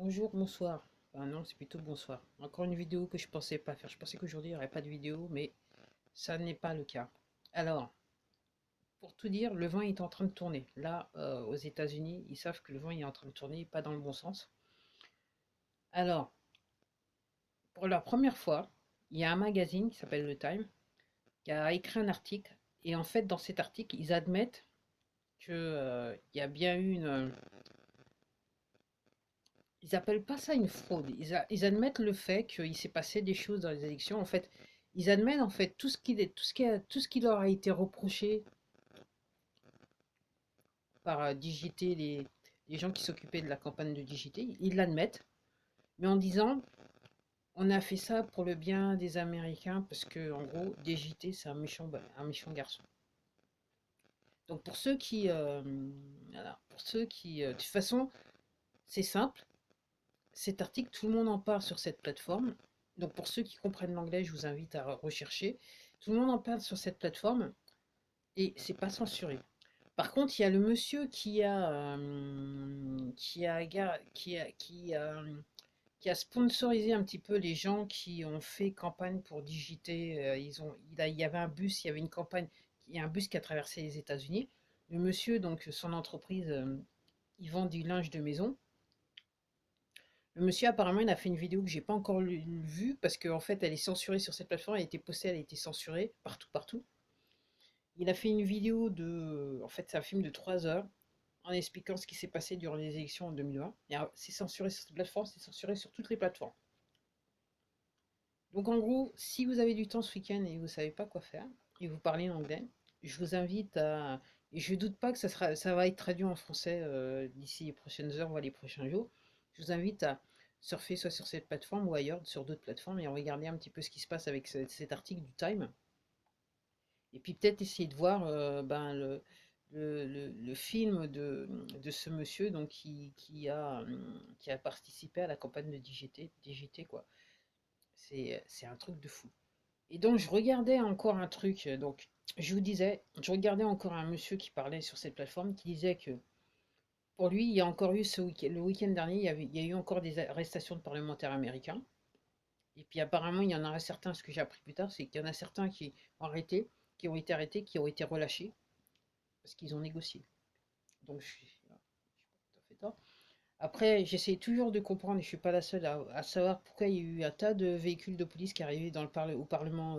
Bonjour, bonsoir. Enfin non, c'est plutôt bonsoir. Encore une vidéo que je pensais pas faire. Je pensais qu'aujourd'hui il n'y aurait pas de vidéo, mais ça n'est pas le cas. Alors, pour tout dire, le vent est en train de tourner. Là, aux États-Unis, ils savent que le vent est en train de tourner, pas dans le bon sens. Alors, pour la première fois, il y a un magazine qui s'appelle Le Time qui a écrit un article. Et en fait, dans cet article, ils admettent que il y a bien eu une. Ils appellent pas ça une fraude. Ils admettent le fait qu'il s'est passé des choses dans les élections. En fait, ils admettent en fait tout ce qui leur a été reproché par Digité, les gens qui s'occupaient de la campagne de Digité. Ils l'admettent, mais en disant on a fait ça pour le bien des Américains parce que en gros, Digité c'est un méchant garçon. Donc pour ceux qui, voilà, pour ceux qui, de toute façon, c'est simple. Cet article, tout le monde en parle sur cette plateforme. Donc pour ceux qui comprennent l'anglais, je vous invite à rechercher. Tout le monde en parle sur cette plateforme et c'est pas censuré. Par contre, il y a le monsieur qui a sponsorisé un petit peu les gens qui ont fait campagne pour digiter. Il y avait un bus, il y avait une campagne, il y a un bus qui a traversé les États-Unis. Le monsieur, donc son entreprise, il vend du linge de maison. Le monsieur, apparemment, il a fait une vidéo que j'ai pas encore vue parce qu'en fait, elle est censurée sur cette plateforme. Elle a été postée, elle a été censurée partout, partout. Il a fait une vidéo de. En fait, c'est un film de 3 heures en expliquant ce qui s'est passé durant les élections en 2020. C'est censuré sur cette plateforme, c'est censuré sur toutes les plateformes. Donc, en gros, si vous avez du temps ce week-end et vous savez pas quoi faire et vous parlez en anglais, je vous invite à. Et je ne doute pas que ça va être traduit en français d'ici les prochaines heures ou les prochains jours. Je vous invite à surfer soit sur cette plateforme ou ailleurs, sur d'autres plateformes, et à regarder un petit peu ce qui se passe avec cet article du Time. Et puis peut-être essayer de voir le film de ce monsieur donc, qui a participé à la campagne de DGT quoi. C'est un truc de fou. Et donc je regardais encore un truc, donc je vous disais, je regardais encore un monsieur qui parlait sur cette plateforme qui disait que pour lui, il y a encore eu le week-end dernier, il y a eu encore des arrestations de parlementaires américains. Et puis apparemment, il y en aura certains, ce que j'ai appris plus tard, c'est qu'il y en a certains qui ont été arrêtés, qui ont été relâchés, parce qu'ils ont négocié. Donc je suis pas tout à fait tort. Après, j'essaie toujours de comprendre, et je suis pas la seule à savoir pourquoi il y a eu un tas de véhicules de police qui arrivaient au Parlement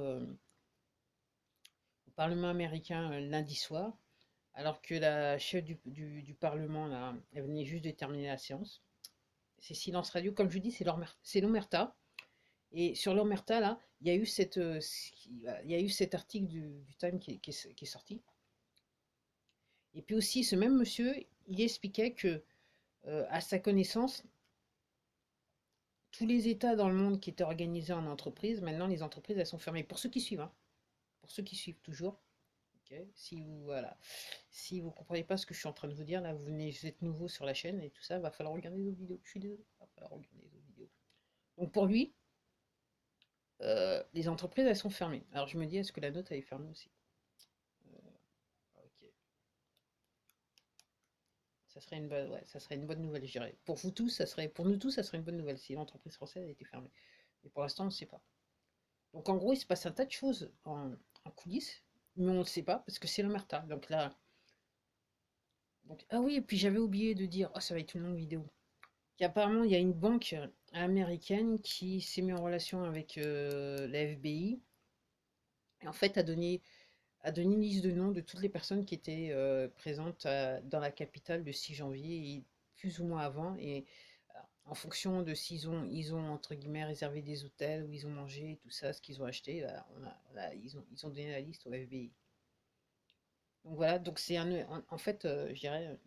américain lundi soir, alors que la chef du Parlement, là, elle venait juste de terminer la séance. C'est silence radio, comme je vous dis, c'est l'Omerta. Et sur l'Omerta, là, il y a eu cet article du Time qui est sorti. Et puis aussi, ce même monsieur, il expliquait que, à sa connaissance, tous les États dans le monde qui étaient organisés en entreprise, maintenant les entreprises, elles sont fermées. Pour ceux qui suivent, hein, pour ceux qui suivent toujours. Ok. Si vous comprenez pas ce que je suis en train de vous dire, là, vous êtes nouveau sur la chaîne et tout ça, va falloir regarder les autres vidéos. Je suis désolé, va falloir regarder les autres vidéos. Donc pour lui, les entreprises, elles sont fermées. Alors je me dis, est-ce que la note, elle est fermée aussi? Ok. Ça serait une bonne, ouais, ça serait une bonne nouvelle, je dirais. Pour vous tous, pour nous tous, ça serait une bonne nouvelle si l'entreprise française a été fermée. Mais pour l'instant, on ne sait pas. Donc en gros, il se passe un tas de choses en coulisses, mais on ne le sait pas parce que c'est l'omerta. Donc là, ah oui, et puis j'avais oublié de dire, oh, ça va être une longue vidéo. Qu'apparemment, il y a une banque américaine qui s'est mise en relation avec la FBI et en fait a donné une liste de noms de toutes les personnes qui étaient présentes dans la capitale le 6 janvier, et plus ou moins avant. Et en fonction de s'ils ils ont entre guillemets réservé des hôtels où ils ont mangé, tout ça, ce qu'ils ont acheté, voilà, ils ont donné la liste au FBI. Donc voilà, donc en fait, je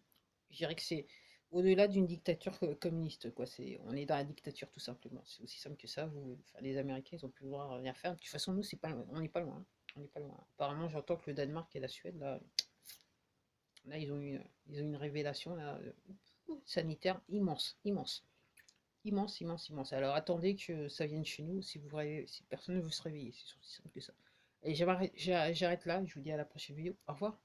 dirais que c'est au-delà d'une dictature communiste, quoi. On est dans la dictature tout simplement. C'est aussi simple que ça. Enfin, les Américains, ils ont plus le droit de rien faire. De toute façon, nous, c'est pas, on n'est pas loin. On n'est pas loin. Apparemment, j'entends que le Danemark et la Suède, là, ils ont une révélation là, sanitaire immense, immense, immense, immense, immense. Alors attendez que ça vienne chez nous si personne ne veut se réveiller. C'est aussi simple que ça. Et j'arrête là. Je vous dis à la prochaine vidéo. Au revoir.